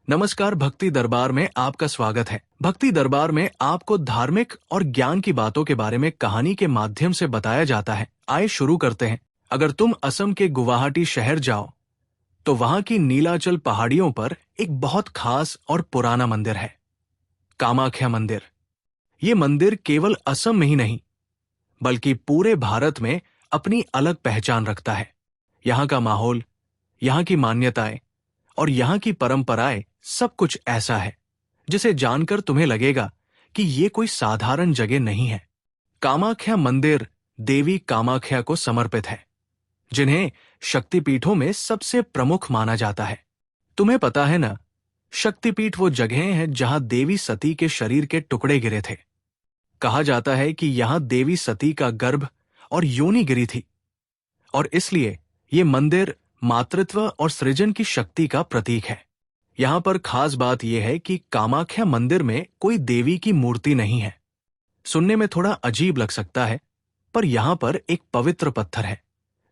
नमस्कार, भक्ति दरबार में आपका स्वागत है। भक्ति दरबार में आपको धार्मिक और ज्ञान की बातों के बारे में कहानी के माध्यम से बताया जाता है। आइए शुरू करते हैं। अगर तुम असम के गुवाहाटी शहर जाओ तो वहां की नीलाचल पहाड़ियों पर एक बहुत खास और पुराना मंदिर है, कामाख्या मंदिर। ये मंदिर केवल असम में ही नहीं बल्कि पूरे भारत में अपनी अलग पहचान रखता है। यहाँ का माहौल, यहाँ की मान्यताएं और यहाँ की परंपराएं सब कुछ ऐसा है जिसे जानकर तुम्हें लगेगा कि ये कोई साधारण जगह नहीं है। कामाख्या मंदिर देवी कामाख्या को समर्पित है, जिन्हें शक्तिपीठों में सबसे प्रमुख माना जाता है। तुम्हें पता है ना, शक्तिपीठ वो जगह है जहां देवी सती के शरीर के टुकड़े गिरे थे। कहा जाता है कि यहां देवी सती का गर्भ और योनि गिरी थी और इसलिए ये मंदिर मातृत्व और सृजन की शक्ति का प्रतीक है। यहाँ पर खास बात यह है कि कामाख्या मंदिर में कोई देवी की मूर्ति नहीं है। सुनने में थोड़ा अजीब लग सकता है, पर यहाँ पर एक पवित्र पत्थर है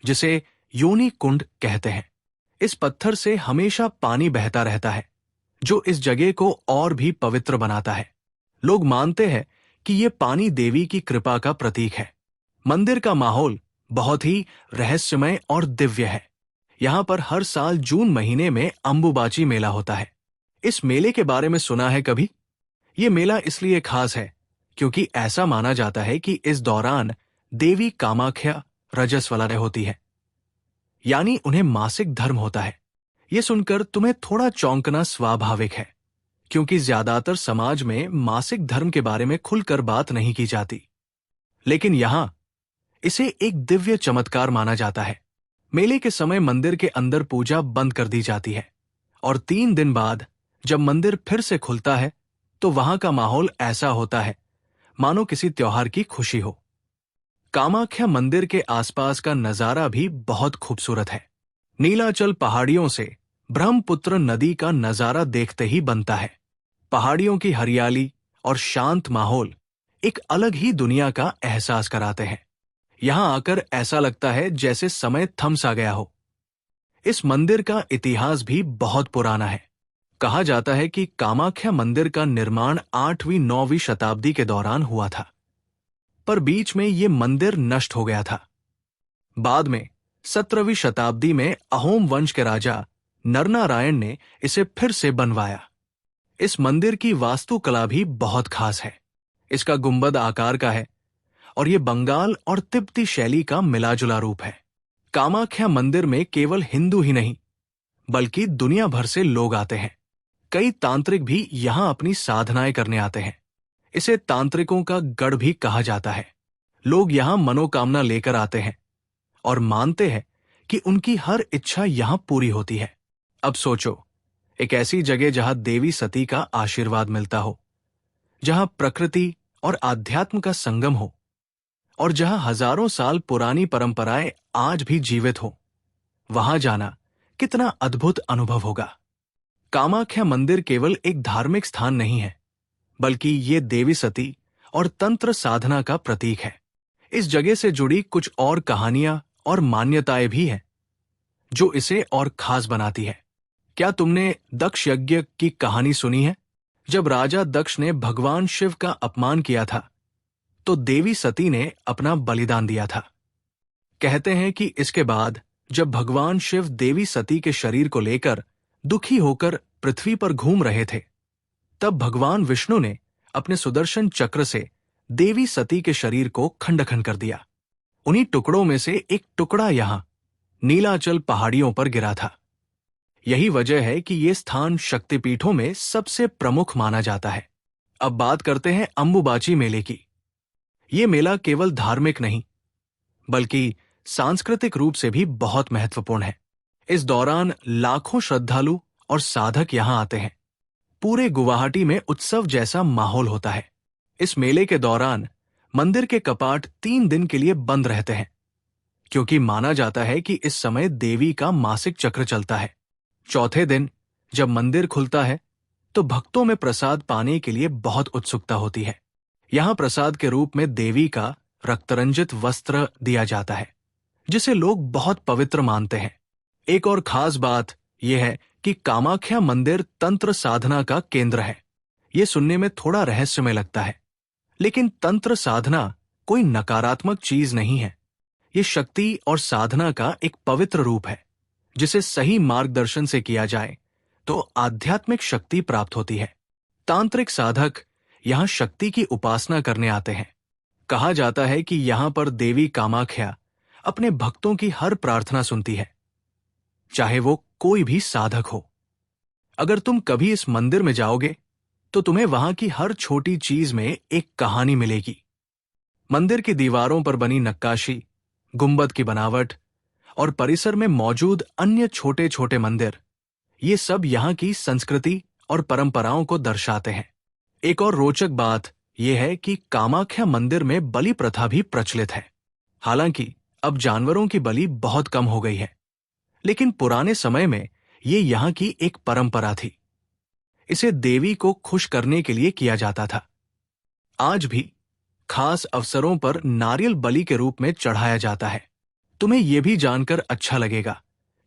जिसे योनि कुंड कहते हैं। इस पत्थर से हमेशा पानी बहता रहता है, जो इस जगह को और भी पवित्र बनाता है। लोग मानते हैं कि ये पानी देवी की कृपा का प्रतीक है। मंदिर का माहौल बहुत ही रहस्यमय और दिव्य है। यहाँ पर हर साल जून महीने में अंबुबाची मेला होता है। इस मेले के बारे में सुना है कभी? ये मेला इसलिए खास है क्योंकि ऐसा माना जाता है कि इस दौरान देवी कामाख्या रजस्वला होती है, यानी उन्हें मासिक धर्म होता है। ये सुनकर तुम्हें थोड़ा चौंकना स्वाभाविक है, क्योंकि ज्यादातर समाज में मासिक धर्म के बारे में खुलकर बात नहीं की जाती। लेकिन यहाँ इसे एक दिव्य चमत्कार माना जाता है। मेले के समय मंदिर के अंदर पूजा बंद कर दी जाती है और 3 दिन बाद जब मंदिर फिर से खुलता है तो वहां का माहौल ऐसा होता है मानो किसी त्योहार की खुशी हो। कामाख्या मंदिर के आसपास का नजारा भी बहुत खूबसूरत है। नीलाचल पहाड़ियों से ब्रह्मपुत्र नदी का नजारा देखते ही बनता है। पहाड़ियों की हरियाली और शांत माहौल एक अलग ही दुनिया का एहसास कराते हैं। यहां आकर ऐसा लगता है जैसे समय थम सा गया हो। इस मंदिर का इतिहास भी बहुत पुराना है। कहा जाता है कि कामाख्या मंदिर का निर्माण 8वीं-9वीं शताब्दी के दौरान हुआ था, पर बीच में ये मंदिर नष्ट हो गया था। बाद में 17वीं शताब्दी में अहोम वंश के राजा नरनारायण ने इसे फिर से बनवाया। इस मंदिर की वास्तुकला भी बहुत खास है। इसका गुंबद आकार का है और ये बंगाल और तिब्बती शैली का मिलाजुला रूप है। कामाख्या मंदिर में केवल हिंदू ही नहीं बल्कि दुनिया भर से लोग आते हैं। कई तांत्रिक भी यहाँ अपनी साधनाएं करने आते हैं। इसे तांत्रिकों का गढ़ भी कहा जाता है। लोग यहाँ मनोकामना लेकर आते हैं और मानते हैं कि उनकी हर इच्छा यहाँ पूरी होती है। अब सोचो, एक ऐसी जगह जहाँ देवी सती का आशीर्वाद मिलता हो, जहाँ प्रकृति और आध्यात्म का संगम हो और जहां हजारों साल पुरानी परंपराएं आज भी जीवित हो। वहां जाना कितना अद्भुत अनुभव होगा। कामाख्या मंदिर केवल एक धार्मिक स्थान नहीं है बल्कि ये देवी सती और तंत्र साधना का प्रतीक है। इस जगह से जुड़ी कुछ और कहानियां और मान्यताएं भी हैं जो इसे और खास बनाती है। क्या तुमने दक्ष यज्ञ की कहानी सुनी है? जब राजा दक्ष ने भगवान शिव का अपमान किया था तो देवी सती ने अपना बलिदान दिया था। कहते हैं कि इसके बाद जब भगवान शिव देवी सती के शरीर को लेकर दुखी होकर पृथ्वी पर घूम रहे थे, तब भगवान विष्णु ने अपने सुदर्शन चक्र से देवी सती के शरीर को खंड खंड कर दिया। उन्हीं टुकड़ों में से एक टुकड़ा यहां नीलाचल पहाड़ियों पर गिरा था। यही वजह है कि ये स्थान शक्तिपीठों में सबसे प्रमुख माना जाता है। अब बात करते हैं अंबुबाची मेले की। ये मेला केवल धार्मिक नहीं बल्कि सांस्कृतिक रूप से भी बहुत महत्वपूर्ण है। इस दौरान लाखों श्रद्धालु और साधक यहाँ आते हैं। पूरे गुवाहाटी में उत्सव जैसा माहौल होता है। इस मेले के दौरान मंदिर के कपाट 3 दिन के लिए बंद रहते हैं, क्योंकि माना जाता है कि इस समय देवी का मासिक चक्र चलता है। चौथे दिन जब मंदिर खुलता है तो भक्तों में प्रसाद पाने के लिए बहुत उत्सुकता होती है। यहाँ प्रसाद के रूप में देवी का रक्तरंजित वस्त्र दिया जाता है, जिसे लोग बहुत पवित्र मानते हैं। एक और खास बात यह है कि कामाख्या मंदिर तंत्र साधना का केंद्र है। ये सुनने में थोड़ा रहस्यमय लगता है, लेकिन तंत्र साधना कोई नकारात्मक चीज नहीं है। ये शक्ति और साधना का एक पवित्र रूप है, जिसे सही मार्गदर्शन से किया जाए तो आध्यात्मिक शक्ति प्राप्त होती है। तांत्रिक साधक यहाँ शक्ति की उपासना करने आते हैं। कहा जाता है कि यहाँ पर देवी कामाख्या अपने भक्तों की हर प्रार्थना सुनती है, चाहे वो कोई भी साधक हो। अगर तुम कभी इस मंदिर में जाओगे तो तुम्हें वहां की हर छोटी चीज में एक कहानी मिलेगी। मंदिर की दीवारों पर बनी नक्काशी, गुंबद की बनावट और परिसर में मौजूद अन्य छोटे छोटे मंदिर, ये सब यहाँ की संस्कृति और परंपराओं को दर्शाते हैं। एक और रोचक बात यह है कि कामाख्या मंदिर में बलि प्रथा भी प्रचलित है। हालांकि अब जानवरों की बलि बहुत कम हो गई है, लेकिन पुराने समय में ये यहाँ की एक परंपरा थी। इसे देवी को खुश करने के लिए किया जाता था। आज भी खास अवसरों पर नारियल बलि के रूप में चढ़ाया जाता है। तुम्हें यह भी जानकर अच्छा लगेगा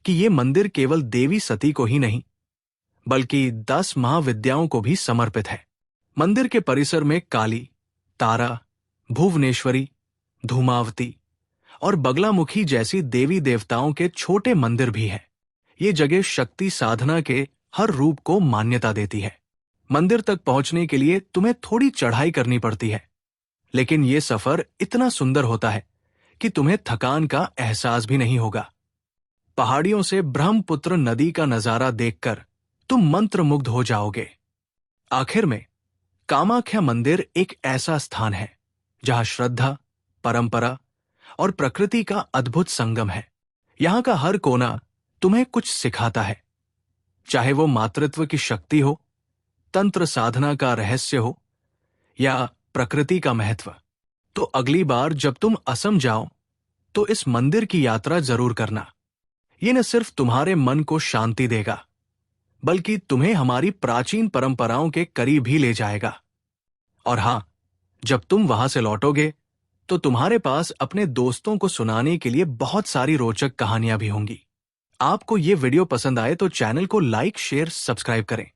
कि ये मंदिर केवल देवी सती को ही नहीं, बल्कि 10 महाविद्याओं को भी समर्पित है। मंदिर के परिसर में काली, तारा, भुवनेश्वरी, धूमावती और बगलामुखी जैसी देवी देवताओं के छोटे मंदिर भी हैं। ये जगह शक्ति साधना के हर रूप को मान्यता देती है। मंदिर तक पहुंचने के लिए तुम्हें थोड़ी चढ़ाई करनी पड़ती है, लेकिन ये सफर इतना सुंदर होता है कि तुम्हें थकान का एहसास भी नहीं होगा। पहाड़ियों से ब्रह्मपुत्र नदी का नजारा देखकर तुम मंत्रमुग्ध हो जाओगे। आखिर में कामाख्या मंदिर एक ऐसा स्थान है जहां श्रद्धा, परंपरा और प्रकृति का अद्भुत संगम है। यहां का हर कोना तुम्हें कुछ सिखाता है, चाहे वो मातृत्व की शक्ति हो, तंत्र साधना का रहस्य हो या प्रकृति का महत्व। तो अगली बार जब तुम असम जाओ तो इस मंदिर की यात्रा जरूर करना। ये न सिर्फ तुम्हारे मन को शांति देगा, बल्कि तुम्हें हमारी प्राचीन परंपराओं के करीब भी ले जाएगा। और हां, जब तुम वहां से लौटोगे तो तुम्हारे पास अपने दोस्तों को सुनाने के लिए बहुत सारी रोचक कहानियां भी होंगी। आपको ये वीडियो पसंद आए तो चैनल को लाइक, शेयर, सब्सक्राइब करें